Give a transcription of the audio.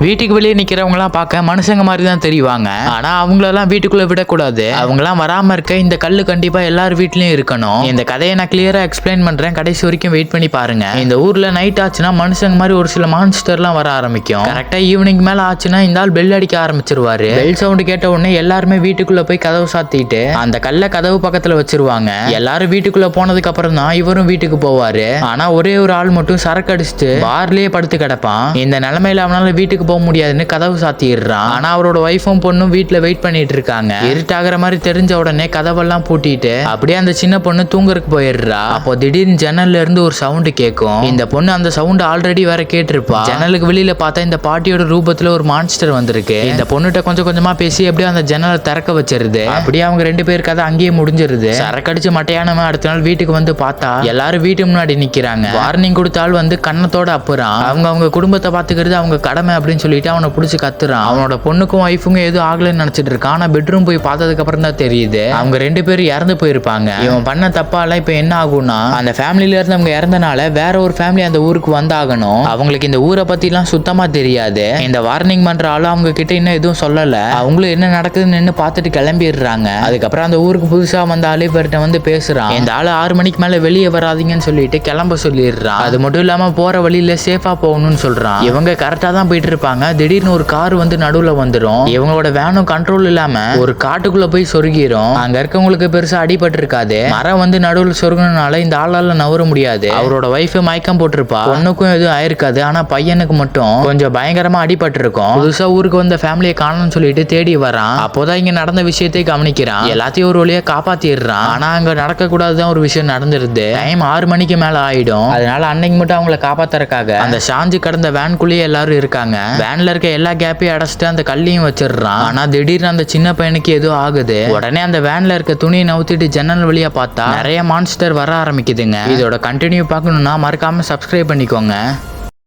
வீட்டுக்கு வெளியே நிக்கிறவங்கலாம் பார்க்க மனுஷங்க மாதிரி தான் தெரிவாங்க. ஆனா அவங்களெல்லாம் வீட்டுக்குள்ள விடக்கூடாது. அவங்கலாம் வராம இருக்க இந்த கல்லு கண்டிப்பா எல்லார் வீட்லயும் இருக்கணும். இந்த கதையை நான் கிளியரா எக்ஸ்பிளைன் பண்றேன், கடைசி வரைக்கும் வெயிட் பண்ணி பாருங்க. இந்த ஊர்ல நைட் ஆச்சுன்னா மனுஷங்க மாதிரி ஒரு சில மான்ஸ்டர்லாம் வர ஆரம்பிக்கும். கரெக்டா ஈவினிங் மேல ஆச்சுன்னா இந்த ஆள் பெல் அடிக்க ஆரம்பிச்சிருவாரு. பெல் சவுண்ட் கேட்ட உடனே எல்லாருமே வீட்டுக்குள்ள போய் கதவு சாத்திட்டு அந்த கல்ல கதவு பக்கத்துல வச்சிருவாங்க. எல்லாரும் வீட்டுக்குள்ள போனதுக்கு அப்புறம் தான் இவரும் வீட்டுக்கு போவாரு. ஆனா ஒரே ஒரு ஆள் மட்டும் சரக்கு அடிச்சுட்டு பார்லயே படுத்து கிடப்பான். இந்த நிலைமையில அவனால வீட்டுக்கு போக முடியாதுன்னு கதவு சாத்திடுறான். ஆனா அவரோட வைஃபும் பொண்ணும் வீட்டுல வெயிட் பண்ணிட்டு இருக்காங்க. இருட்டாகிற மாதிரி தெரிஞ்ச உடனே கதவெல்லாம் பூட்டிட்டு அப்படியே அந்த சின்ன பொண்ணு தூங்குறதுக்கு போயிடுறா. அப்போ திடீர்னு ஜன்னல்ல இருந்து ஒரு சவுண்ட் கேட்கும். இந்த பொண்ணு அந்த சவுண்ட் ஆல்ரெடி வேற கேட்டிருப்பா. ஜன்னலுக்கு வெளியில பார்த்தா இந்த பாட்டியோட ரூபத்துல ஒரு மான்ஸ்டர் வந்திருக்கு. இந்த பொண்ணுகிட்ட கொஞ்சம் கொஞ்சமா பேசி அப்படியே அந்த ஜன்னலை திறக்க வச்சிருது. அப்படியே அவங்க ரெண்டு பேர் கதை அங்கேயே முடிஞ்சிருது. சரக்கடிச்சு மட்டையானவன் அடுத்த நாள் வீட்டுக்கு வந்து பார்த்தா எல்லாரும் வீட்டு முன்னாடி நிக்கிறாங்க. வார்னிங் கொடுத்தால் வந்து கண்ணத்தோட அப்புறம் அவங்க குடும்பத்தை பாத்துக்கிறது அவங்க கடமை அப்படின்னு சொல்லிட்டு அவனை பிடிச்சி கத்துறான். அவனோட பொண்ணுக்கும் ஒய்ஃபுக்கும் எதுவும் ஆகலன்னு நினைச்சிட்டு இருக்கான். ஆனா பெட்ரூம் போய் பார்த்ததுக்கு அப்புறம் தான் தெரியுது அவங்க ரெண்டு பேரும் இறந்து போயிருப்பாங்க. இவன் பண்ண தப்பால இப்ப என்ன ஆகும்னா அந்த ஃபேமிலில இருந்து அவங்க இறந்தனால வேற ஒரு ஃபேமிலி அந்த ஊருக்கு வந்தாகணும். அவங்களுக்கு இந்த ஊரை பத்தி எல்லாம் சுத்தமா தெரியாது. இந்த வார்னிங் பண்ற ஆளு அவங்க கிட்ட இன்னும் எதுவும் சொல்லல. அவங்களும் என்ன நடக்குதுன்னு பார்த்துட்டு கிளம்பிடுறாங்க. அதுக்கப்புறம் அந்த ஊருக்கு புதுசா வந்த ஆளு இவர்கிட்ட வந்து பேசுறான். இந்த ஆளு 6 மணிக்கு மேல வெளியே வராதீங்கன்னு சொல்லிட்டு கிளம்ப சொல்லிடுறான். அது மட்டும் இல்லாம போற வழியில சேஃபா போகணும்னு சொல்றான். இவங்க கரெக்டா தான் போயிட்டு இருப்பாங்க. திடீர்னு ஒரு கார் வந்து நடுவுல வந்துடும். இவங்களோட வேனும் கண்ட்ரோல் இல்லாம ஒரு காட்டுக்குள்ள போய் சொருகிரும். அங்க இருக்கவங்களுக்கு பெருசா அடிபட்டு இருக்காது. மரம் வந்து நடுவுல சொருகினால இந்த ஆளால நவர முடியாது. அவரோட வைஃப் மயக்கம் போட்டிருப்பா. பொண்ணுக்கும் எதுவும் ஆயிருக்காது. ஆனா பையனுக்கு மட்டும் கொஞ்சம் பயங்கரமா அடிபட்டு இருக்கும். புதுசா ஊருக்கு வந்த ஃபேமிலியை காணணும்னு சொல்லிட்டு தேடி வரான். அப்போதான் இங்க நடந்த விஷயத்தை கவனிக்கிறான். எல்லாத்தையும் ஒரு வழியா காப்பாத்திடுறான். ஆனா அங்க நடக்க கூடாதுதான் ஒரு விஷயம் நடந்துருது. டைம் 6 மணிக்கு மேல ஆயிடும். அதனால அன்னைக்கு மட்டும் அவங்களை காப்பாத்துறதுக்காக அந்த சாஞ்சு கடந்த வேன்குள்ளேயே எல்லாரும் இருக்காங்க. வேன்ல இருக்க எல்லா கேப்பையும் அடைச்சிட்டு அந்த கல்லையும் வச்சிடுறான். ஆனா திடீர்னு அந்த சின்ன பையனுக்கு ஏதோ ஆகுது. உடனே அந்த வேன்ல இருக்க துணியை நவுத்திட்டு ஜன்னல் வழியா பார்த்தா நிறைய மான்ஸ்டர் வர ஆரம்பிக்குதுங்க. இதோட கண்டினியூ பார்க்கணும்னா மறக்காம சப்ஸ்கிரைப் பண்ணிக்கோங்க.